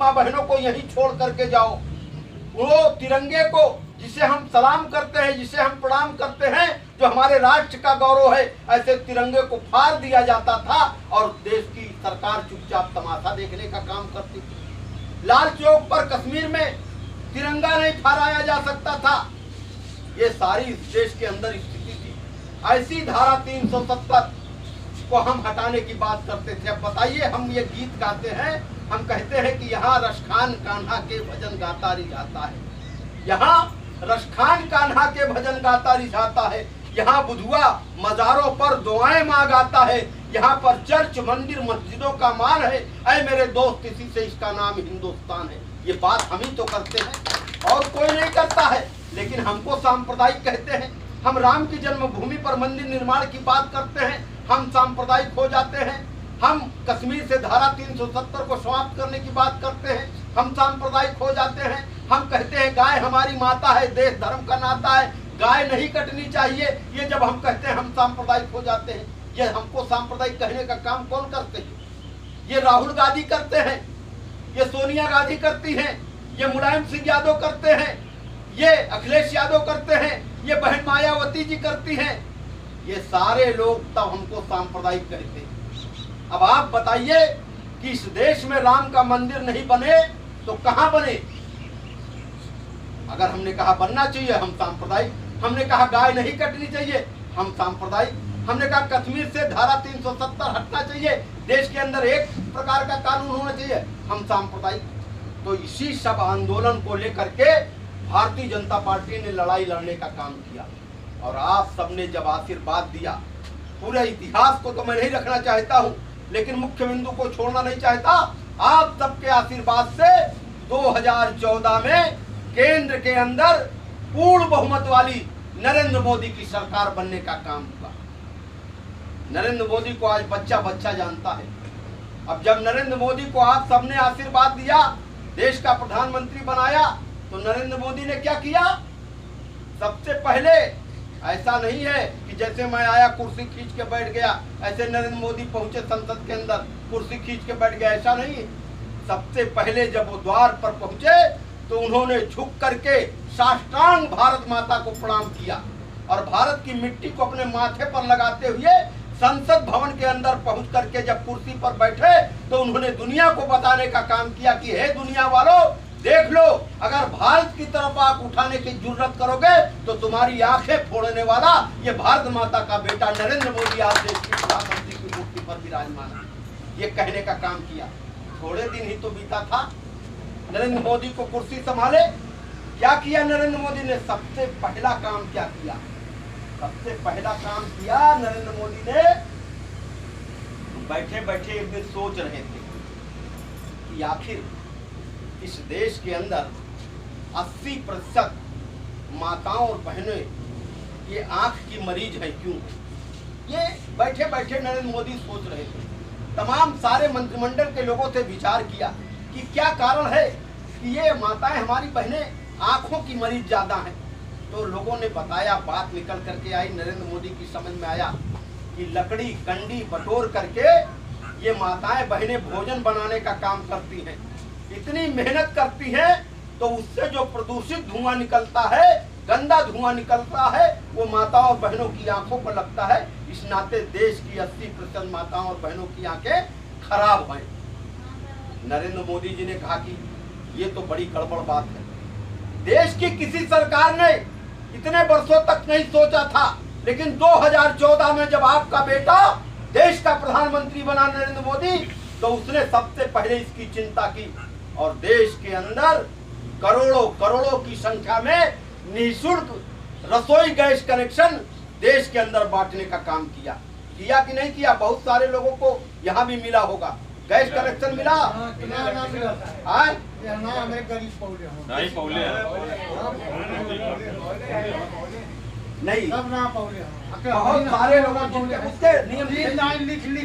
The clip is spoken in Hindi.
माँ बहनों को यहीं छोड़ करके जाओ। वो तिरंगे को जिसे हम सलाम करते हैं, जिसे हम प्रणाम करते हैं, जो हमारे राष्ट्र का गौरव है, ऐसे तिरंगे को फाड़ दिया जाता था और देश की सरकार चुपचाप तमाशा देखने का काम करती थी। लाल चौक पर कश्मीर में तिरंगा नहीं फहराया जा सकता था। ये सारी देश के अंदर स्थिति थी। ऐसी धारा 370 को हम हटाने की बात करते थे। अब बताइए, हम ये गीत गाते हैं, हम कहते हैं कि यहाँ रसखान कान्हा के भजन गाता रिझाता है, यहाँ रसखान कान्हा के भजन गाता रिझाता है, यहाँ बुधुआ मजारों पर दुआएं मांगाता है, यहाँ पर चर्च मंदिर मस्जिदों का मान है। ऐ मेरे दोस्त, इसी से इसका नाम हिंदुस्तान है। ये बात हम ही तो करते हैं और कोई नहीं करता है, लेकिन हमको सांप्रदायिक कहते हैं। हम राम की जन्मभूमि पर मंदिर निर्माण की बात करते हैं, हम सांप्रदायिक हो जाते हैं। हम कश्मीर से धारा 370 को समाप्त करने की बात करते हैं, हम सांप्रदायिक हो जाते हैं। हम कहते हैं गाय हमारी माता है, देश धर्म का नाता है, गाय नहीं कटनी चाहिए। ये जब हम कहते हैं हम सांप्रदायिक हो जाते हैं। ये हमको सांप्रदायिक कहने का काम कौन करते हैं? ये राहुल गांधी करते हैं, ये सोनिया गांधी करती हैं, ये मुलायम सिंह यादव करते हैं, ये अखिलेश यादव करते हैं, ये बहन मायावती जी करती हैं। ये सारे लोग तब हमको सांप्रदायिक कहते हैं। अब आप बताइए कि इस देश में राम का मंदिर नहीं बने तो कहां बने? अगर हमने कहा बनना चाहिए, हम सांप्रदायिक। हमने कहा गाय नहीं कटनी चाहिए, हम सांप्रदायिक। हमने कहा कश्मीर से धारा 370 हटना चाहिए, देश के अंदर एक प्रकार का कानून होना चाहिए, हम सांप्रदायिक। तो इसी सब आंदोलन को लेकर के भारतीय जनता पार्टी ने लड़ाई लड़ने का काम किया और आप सबने जब आशीर्वाद दिया, पूरे इतिहास को तो मैं नहीं रखना चाहता हूं, लेकिन मुख्य बिंदु को छोड़ना नहीं चाहता। आप सबके आशीर्वाद से 2014 में केंद्र के अंदर पूर्ण बहुमत वाली नरेंद्र मोदी की सरकार बनने का काम हुआ। नरेंद्र मोदी को आज बच्चा बच्चा जानता है। अब जब नरेंद्र मोदी को आप सबने आशीर्वाद दिया, देश का प्रधानमंत्री बनाया, तो नरेंद्र मोदी ने क्या किया? सबसे पहले ऐसा नहीं है कि जैसे मैं आया कुर्सी खींच के बैठ गया, ऐसे नरेंद्र मोदी पहुंचे संसद के अंदर कुर्सी खींच के बैठ गया, ऐसा नहीं है। सबसे पहले जब वो द्वार पर पहुंचे तो उन्होंने झुक करके साष्टांग भारत माता को प्रणाम किया और भारत की मिट्टी को अपने माथे पर लगाते हुए संसद भवन के अंदर पहुंच करके जब कुर्सी पर बैठे तो उन्होंने दुनिया को बताने का काम किया कि हे दुनिया वालों, देख लो, अगर भारत की तरफ आप उठाने की जरूरत करोगे तो तुम्हारी आंखें फोड़ने वाला ये भारत माता का बेटा नरेंद्र मोदी आज देश के प्रधानमंत्री की कुर्सी पर विराजमान है। ये कहने का काम किया। थोड़े दिन ही तो बीता था, नरेंद्र मोदी को कुर्सी संभाले। क्या किया नरेंद्र मोदी ने? सबसे पहला काम क्या किया? सबसे पहला काम किया नरेंद्र मोदी ने, बैठे बैठे एक दिन सोच रहे थे कि आखिर इस देश के अंदर 80% माताओं और बहनें ये आंख की मरीज है, क्यों? ये बैठे बैठे नरेंद्र मोदी सोच रहे थे। तमाम सारे मंत्रिमंडल के लोगों से विचार किया कि क्या कारण है कि ये माताएं हमारी बहनें आंखों की मरीज ज्यादा हैं। तो लोगों ने बताया, बात निकल करके आई, नरेंद्र मोदी की समझ में आया कि लकड़ी कंडी बटोर करके ये माताएं बहनें भोजन बनाने का काम करती हैं, इतनी मेहनत करती हैं, तो उससे जो प्रदूषित धुआं निकलता है, गंदा धुआं निकलता है, वो माताओं और बहनों की आंखों पर लगता है। इस नाते देश की 80% माताओं और बहनों की आंखें खराब हैं। नरेंद्र मोदी जी ने कहा कि ये तो बड़ी गड़बड़ बात है। देश की किसी सरकार ने इतने वर्षों तक नहीं सोचा था, लेकिन 2014 में जब आपका बेटा देश का प्रधानमंत्री बना नरेंद्र मोदी, तो उसने सबसे पहले इसकी चिंता की और देश के अंदर करोड़ों करोड़ों की संख्या में निःशुल्क रसोई गैस कनेक्शन देश के अंदर बांटने का काम किया। किया कि नहीं किया? बहुत सारे लोगों को यहाँ भी मिला होगा, गैस कनेक्शन मिला। नहीं, बहुत सारे लोगों को उसके नियम